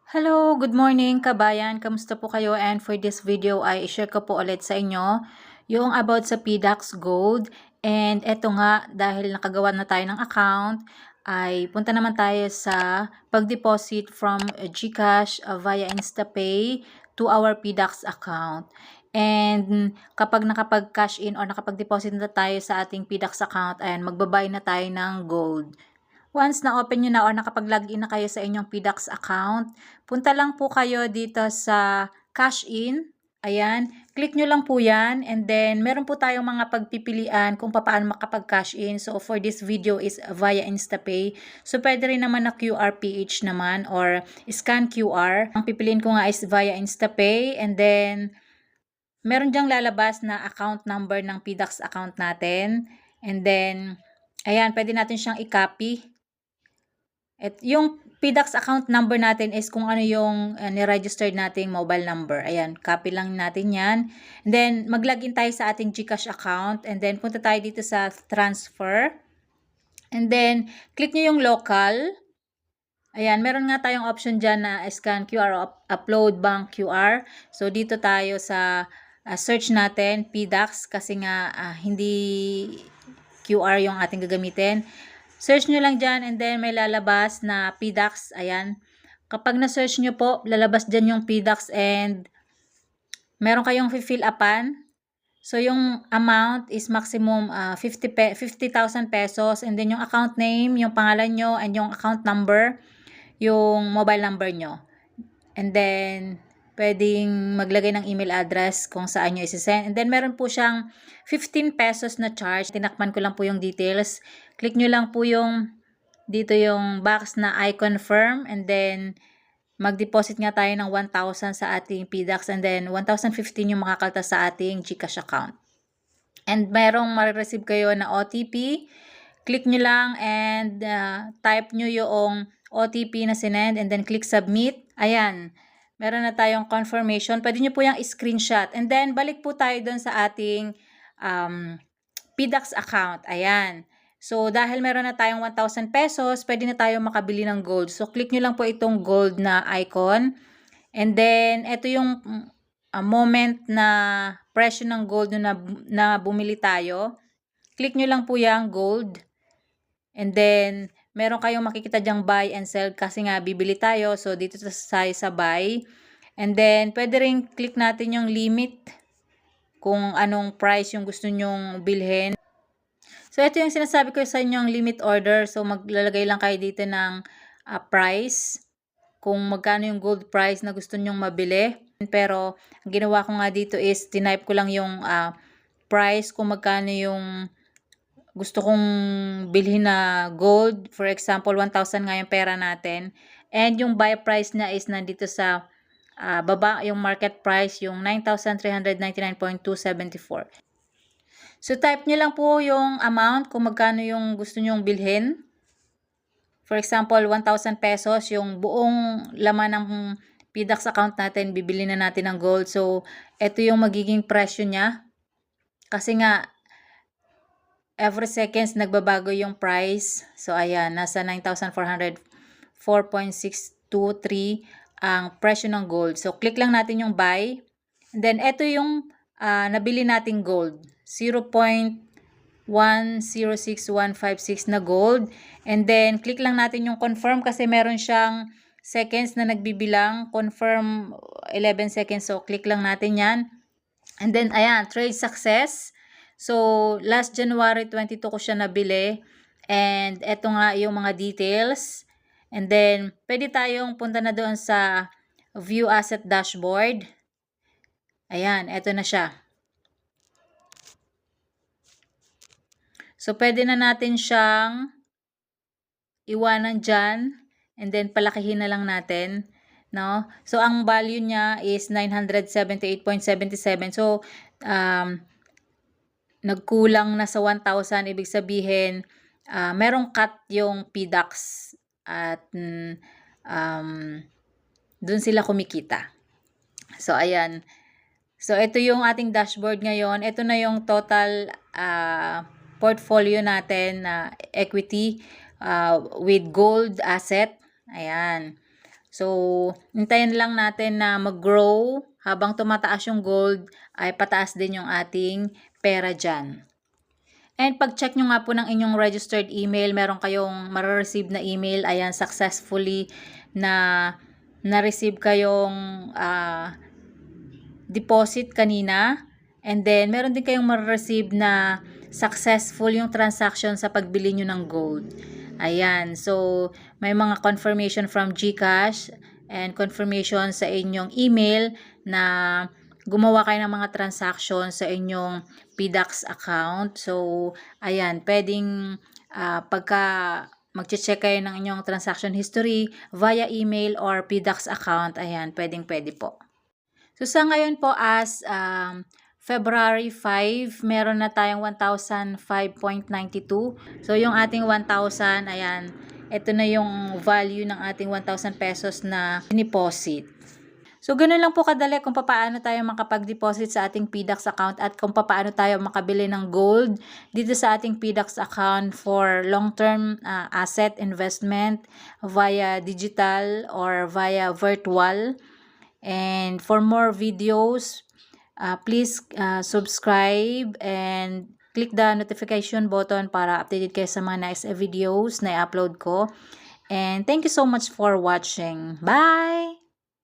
Hello, good morning kabayan. Kamusta po kayo? And for this video ay i-share ko po ulit sa inyo yung about sa PDAX Gold. And eto nga, dahil nakagawa na tayo ng account, ay punta naman tayo sa pag-deposit from GCash via InstaPay to our PDAX account. And kapag nakapag-cash in or nakapag-deposit na tayo sa ating PDAX account, ayan, magbabay na tayo ng gold. Once na-open nyo na or nakapag-login na kayo sa inyong PDAX account, punta lang po kayo dito sa cash in. Ayan, click nyo lang po yan and then meron po tayong mga pagpipilian kung paano makapag-cash in. So for this video is via InstaPay. So pwede rin naman na QRPH naman or scan QR. Ang pipiliin ko nga is via InstaPay and then meron dyang lalabas na account number ng PDAX account natin. And then, ayan, pwede natin siyang i-copy. At yung PDAX account number natin is kung ano yung ni-registered nating mobile number. Ayan, copy lang natin yan. And then, mag-login tayo sa ating GCash account. And then, punta tayo dito sa transfer. And then, click nyo yung local. Ayan, meron nga tayong option dyan na scan QR o upload bank QR. So, dito tayo sa search natin, PDAX, kasi nga hindi QR yung ating gagamitin. Search nyo lang dyan and then may lalabas na PDAX. Ayan. Kapag na-search nyo po, lalabas dyan yung PDAX and meron kayong fill upan. So, yung amount is maximum 50,000 pesos and then yung account name, yung pangalan nyo and yung account number, yung mobile number nyo. And then, pwedeng maglagay ng email address kung saan nyo isi-send. And then, meron po siyang 15 pesos na charge. Tinakpan ko lang po yung details. Click nyo lang po yung dito yung box na I confirm. And then, mag-deposit nga tayo ng 1,000 sa ating PDAX. And then, 1,015 yung makakaltas sa ating GCash account. And merong marireceive kayo na OTP. Click nyo lang and type nyo yung OTP na sinend and then click submit. Ayan. Meron na tayong confirmation. Pwede nyo po yung screenshot. And then, balik po tayo dun sa ating PDAX account. Ayan. So, dahil meron na tayong 1,000 pesos, pwede na tayong makabili ng gold. So, click nyo lang po itong gold na icon. And then, ito yung moment na presyo ng gold na bumili tayo. Click nyo lang po yung gold. And then, meron kayong makikita dyang buy and sell kasi nga bibili tayo. So, dito tayo sa buy. And then, pwede rin click natin yung limit kung anong price yung gusto nyong bilhin. So, ito yung sinasabi ko sa inyong limit order. So, maglalagay lang kayo dito ng price. Kung magkano yung gold price na gusto nyong mabili. Pero, ang ginawa ko nga dito is, tinype ko lang yung price kung magkano yung gusto kong bilhin na gold. For example, 1,000 nga yung pera natin. And yung buy price na is nandito sa baba, yung market price, yung 9,399.274. So, type nyo lang po yung amount kung magkano yung gusto nyong bilhin. For example, 1,000 pesos, yung buong laman ng PDAX account natin, bibili na natin ng gold. So, ito yung magiging presyo niya. Kasi nga, every seconds nagbabago yung price. So, ayan, nasa 9,404.623 ang presyo ng gold. So, click lang natin yung buy. And then, ito yung nabili nating gold. 0.106156 na gold. And then, click lang natin yung confirm kasi meron siyang seconds na nagbibilang. Confirm 11 seconds. So, click lang natin yan. And then, ayan, trade success. So, last January 22 ko siya nabili. And, eto nga yung mga details. And then, pwede tayong punta na doon sa View Asset Dashboard. Ayan, eto na siya. So, pwede na natin siyang iwanan dyan. And then, palakihin na lang natin. No? So, ang value niya is 978.77. So, nagkulang na sa 1,000, ibig sabihin, merong cut yung PDAX at dun sila kumikita. So, ayan. So, ito yung ating dashboard ngayon. Ito na yung total portfolio natin na equity with gold asset. Ayan. So, hintayin lang natin na mag-grow. Habang tumataas yung gold, ay pataas din yung ating pera dyan. And pag-check nyo nga po ng inyong registered email, meron kayong marireceive na email. Ayan, successfully na na-receive kayong deposit kanina. And then, meron din kayong marireceive na successful yung transaction sa pagbili nyo ng gold. Ayan, so may mga confirmation from GCash and confirmation sa inyong email na gumawa kayo ng mga transaction sa inyong PDAX account. So, ayan, pwedeng pagka mag-check kayo ng inyong transaction history via email or PDAX account, ayan, pwede po. So, sa ngayon po as February 5, meron na tayong 1,005.92. So, yung ating 1,000, ayan, ito na yung value ng ating 1,000 pesos na deposit. So, ganun lang po kadali kung paano tayo makapag-deposit sa ating PDAX account at kung paano tayo makabili ng gold dito sa ating PDAX account for long-term asset investment via digital or via virtual. And for more videos, please subscribe and click the notification button para updated kayo sa mga next videos na i-upload ko. And thank you so much for watching. Bye!